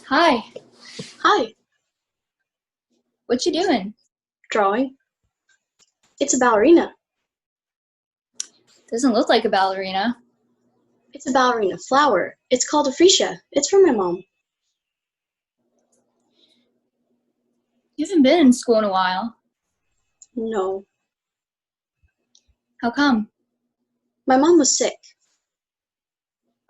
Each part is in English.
Hi, Hi, what you doing? drawing. It's a ballerina. Doesn't look like a ballerina. It's a ballerina flower. It's called a freesia. It's from my mom. You haven't been in school in a while. No, How come? my mom was sick.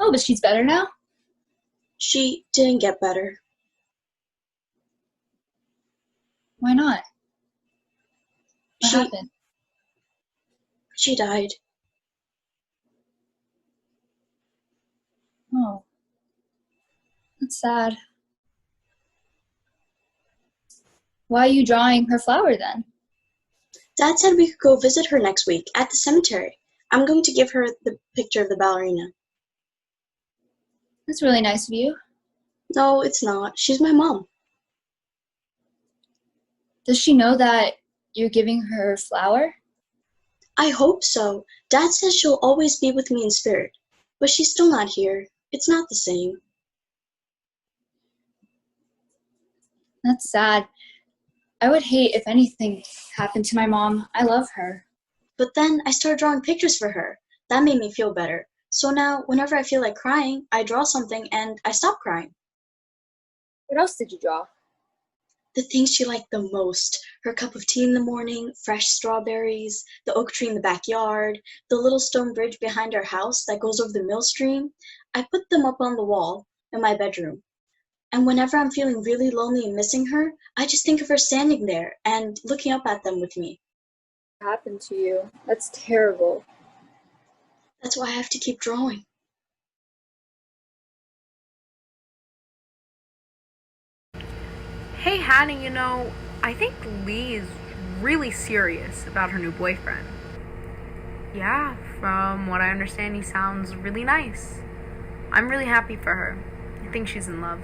Oh, but she's better now? She didn't get better. Why not? What She happened? she died. Oh, that's sad. Why are you drawing her flower then? Dad said we could go visit her next week at the cemetery. I'm going to give her the picture of the ballerina. That's really nice of you. No, it's not. She's my mom. Does she know that you're giving her a flower? I hope so. Dad says she'll always be with me in spirit, but she's still not here. It's not the same. That's sad. I would hate if anything happened to my mom. I love her. But then I started drawing pictures for her. That made me feel better. So now, whenever I feel like crying, I draw something and I stop crying. What else did you draw? The things she liked the most: her cup of tea in the morning, fresh strawberries, the oak tree in the backyard, the little stone bridge behind our house that goes over the mill stream. I put them up on the wall in my bedroom. And whenever I'm feeling really lonely and missing her, I just think of her standing there and looking up at them with me. What happened to you? That's terrible. That's why I have to keep drawing. Hey, Hannah, I think Lee is really serious about her new boyfriend. Yeah, from what I understand, he sounds really nice. I'm really happy for her. I think she's in love.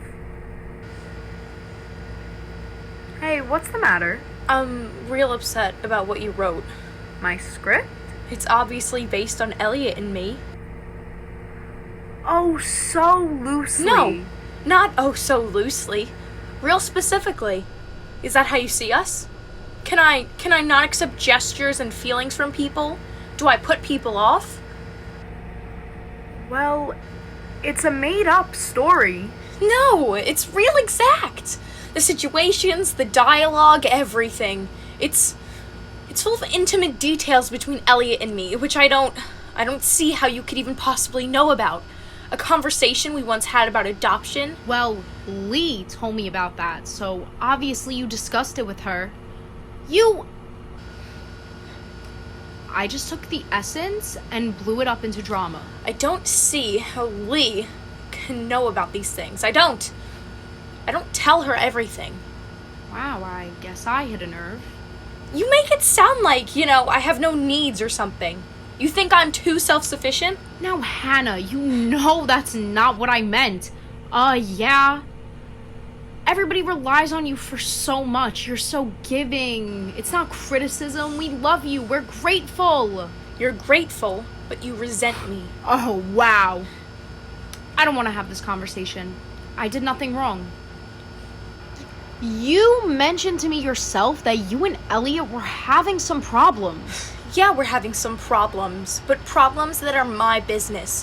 Hey, what's the matter? I'm real upset about what you wrote. My script? It's obviously based on Elliot and me. Oh, so loosely. No, not oh so loosely. Real specifically. Is that how you see us? Can I not accept gestures and feelings from people? Do I put people off? Well, it's a made up story. No, it's real exact. The situations, the dialogue, everything. It's full of intimate details between Elliot and me, which I don't see how you could even possibly know about. A conversation we once had about adoption. Well, Lee told me about that, so obviously you discussed it with her. You. I just took the essence and blew it up into drama. I don't see how Lee can know about these things. I don't. I don't tell her everything. Wow, I guess I hit a nerve. You make it sound like, I have no needs or something. You think I'm too self-sufficient? Now, Hannah, you know that's not what I meant. Yeah. Everybody relies on you for so much. You're so giving. It's not criticism. We love you. We're grateful. You're grateful, but you resent me. Oh, wow. I don't want to have this conversation. I did nothing wrong. You mentioned to me yourself that you and Elliot were having some problems. Yeah, we're having some problems, but problems that are my business,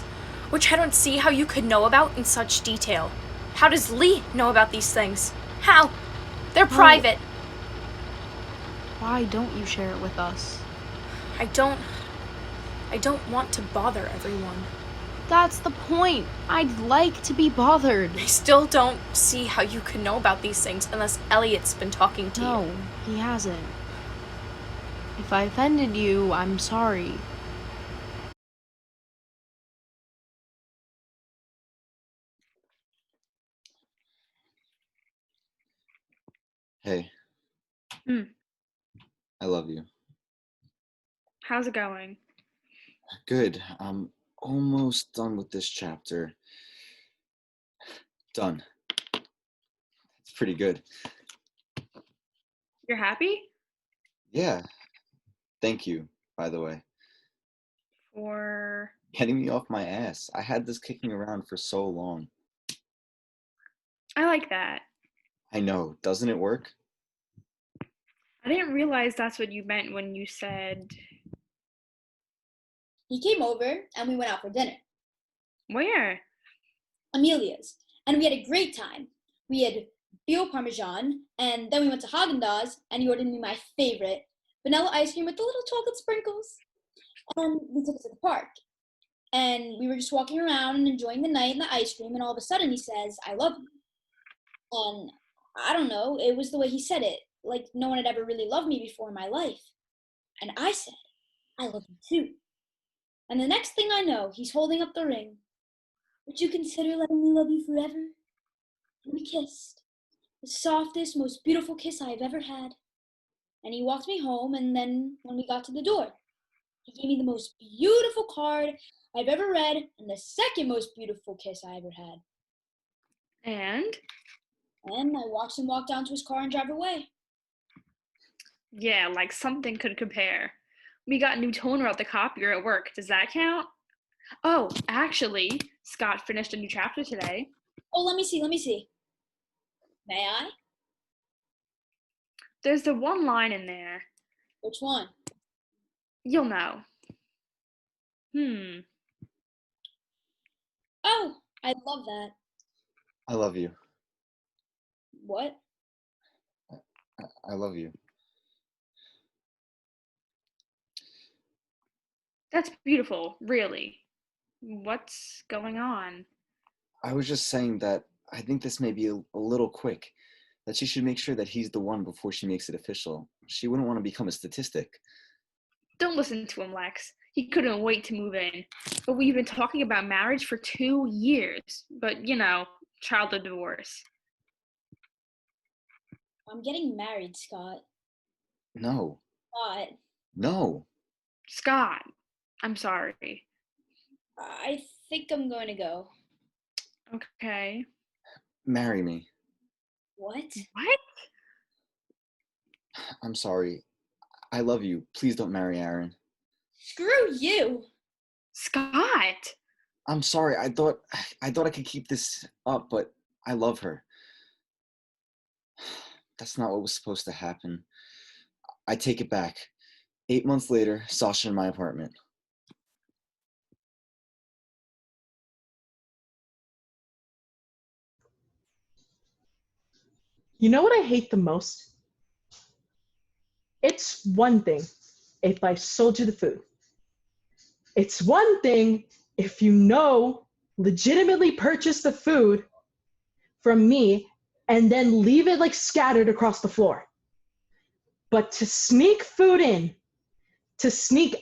which I don't see how you could know about in such detail. How does Lee know about these things? How? They're private. Why don't you share it with us? I don't want to bother everyone. That's the point. I'd like to be bothered. I still don't see how you could know about these things unless Elliot's been talking to you. No, he hasn't. If I offended you, I'm sorry. Hey, Hmm, I love you. how's it going? Good. I'm almost done with this chapter. Done. It's pretty good. You're happy? Yeah. Thank you, by the way. Or Getting me off my ass. I had this kicking around for so long. I like that. I know, doesn't it work? I didn't realize that's what you meant when you said. He came over and we went out for dinner. Where? Amelia's. And we had a great time. We had veal parmesan, and then we went to Haagen-Dazs, and he ordered me my favorite, vanilla ice cream with the little chocolate sprinkles. And we took it to the park. And we were just walking around and enjoying the night and the ice cream, and all of a sudden he says, I love you. And I don't know, it was the way he said it, like no one had ever really loved me before in my life. And I said, I love you too. And the next thing I know, he's holding up the ring. Would you consider letting me love you forever? And we kissed. The softest, most beautiful kiss I've ever had. And he walked me home, and then when we got to the door, he gave me the most beautiful card I've ever read, and the second most beautiful kiss I ever had. And? And I watched him walk down to his car and drive away. Yeah, like something could compare. We got a new toner at the copier at work. Does that count? Oh, actually, Scott finished a new chapter today. Oh, let me see. May I? There's the one line in there. Which one? You'll know. Oh, I love that. I love you. What? I love you. That's beautiful, really. What's going on? I was just saying that I think this may be a little quick, that she should make sure that he's the one before she makes it official. She wouldn't want to become a statistic. Don't listen to him, Lex. He couldn't wait to move in. But we've been talking about marriage for 2 years. But, childhood divorce. I'm getting married, Scott. No. Scott. No. Scott, I'm sorry. I think I'm going to go. Okay. Marry me. What? What? I'm sorry. I love you. Please don't marry Aaron. Screw you! Scott! I'm sorry. I thought I could keep this up, but I love her. That's not what was supposed to happen. I take it back. 8 months later, Sasha in my apartment. You know what I hate the most? It's one thing if I sold you the food. It's one thing if legitimately purchase the food from me and then leave it like scattered across the floor. But to sneak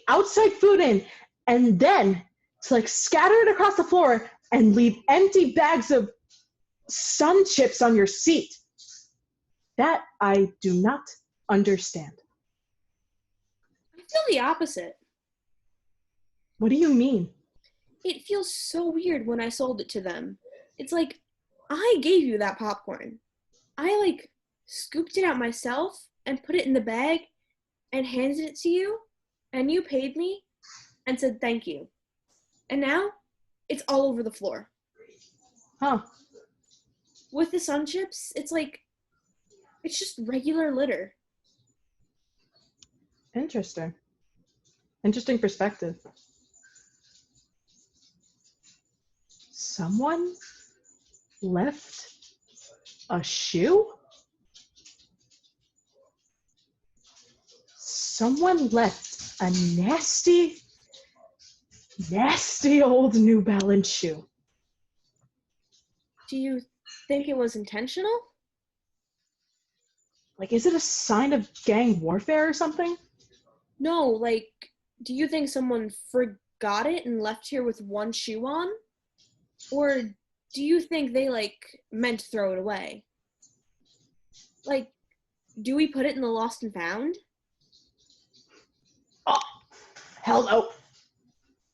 outside food in, and then to like scatter it across the floor and leave empty bags of sun chips on your seat, that I do not understand. I feel the opposite. What do you mean? It feels so weird when I sold it to them. It's like, I gave you that popcorn. I scooped it out myself and put it in the bag and handed it to you, and you paid me and said thank you. And now it's all over the floor. Huh. With the sun chips, it's just regular litter. Interesting. Interesting perspective. Someone left a shoe? Someone left a nasty, nasty old New Balance shoe. Do you think it was intentional? Is it a sign of gang warfare or something? No, do you think someone forgot it and left here with one shoe on? Or do you think they, meant to throw it away? Do we put it in the lost and found? Oh, hell no.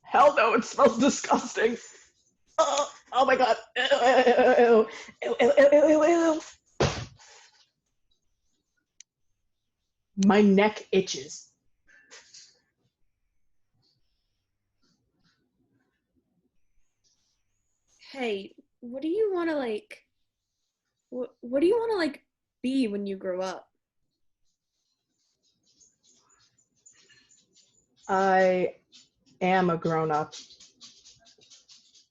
Hell no, it smells disgusting. Oh my god. Ew, ew, ew, ew, ew, ew, ew. My neck itches. Hey, what do you want to, What do you want to like be when you grow up? I am a grown-up.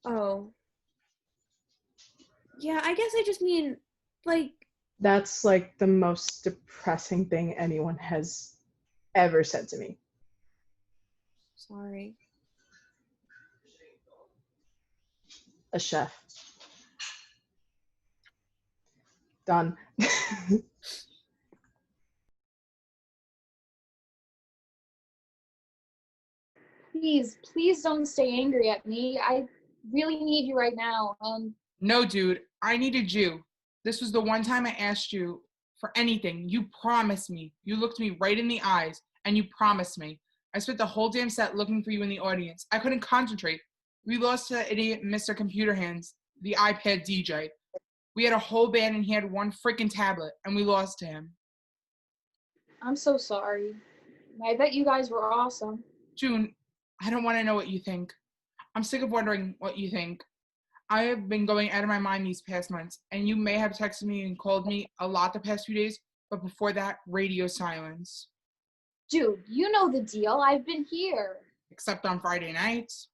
Oh. Yeah, I guess I just mean like That's like the most depressing thing anyone has ever said to me. sorry. A chef. Done. Please don't stay angry at me. I really need you right now. No, dude, I needed you. This was the one time I asked you for anything. You promised me. You looked me right in the eyes, and you promised me. I spent the whole damn set looking for you in the audience. I couldn't concentrate. We lost to that idiot Mr. Computer Hands, the iPad DJ. We had a whole band, and he had one freaking tablet, and we lost to him. I'm so sorry. I bet you guys were awesome. June, I don't want to know what you think. I'm sick of wondering what you think. I have been going out of my mind these past months, and you may have texted me and called me a lot the past few days, but before that, radio silence. Dude, you know the deal. I've been here. Except on Friday nights.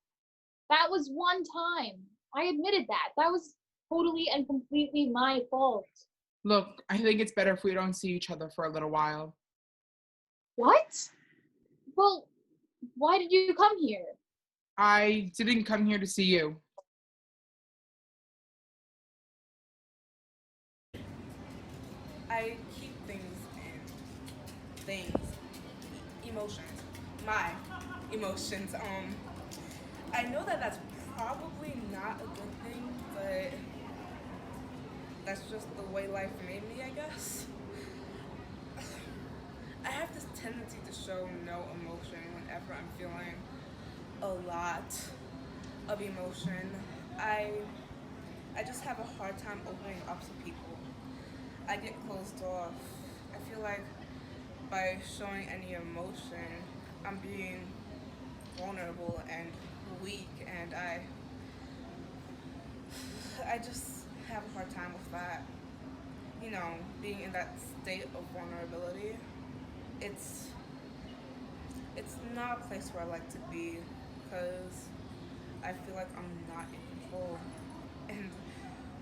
That was one time. I admitted that. That was totally and completely my fault. Look, I think it's better if we don't see each other for a little while. What? Well, why did you come here? I didn't come here to see you. I keep emotions, my emotions. I know that that's probably not a good thing, but that's just the way life made me, I guess. I have this tendency to show no emotion whenever I'm feeling a lot of emotion. I just have a hard time opening up to people. I get closed off. I feel like by showing any emotion, I'm being vulnerable and weak, and I just have a hard time with that. You know, being in that state of vulnerability. It's not a place where I like to be, because I feel like I'm not in control. And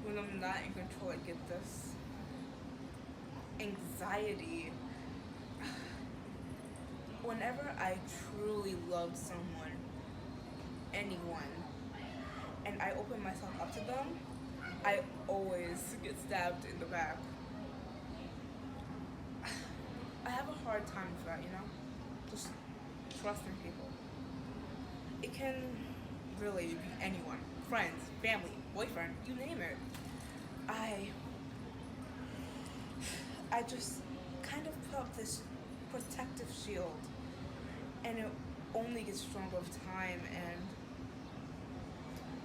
when I'm not in control, I get this anxiety. Whenever I truly love someone, anyone, and I open myself up to them, I always get stabbed in the back. I have a hard time with that, you know? Just trusting people. It can really be anyone. Friends, family, boyfriend, you name it. I just kind of put up this protective shield, and it only gets stronger with time, and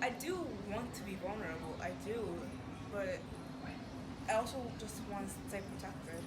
I do want to be vulnerable, I do, but I also just want to stay protected.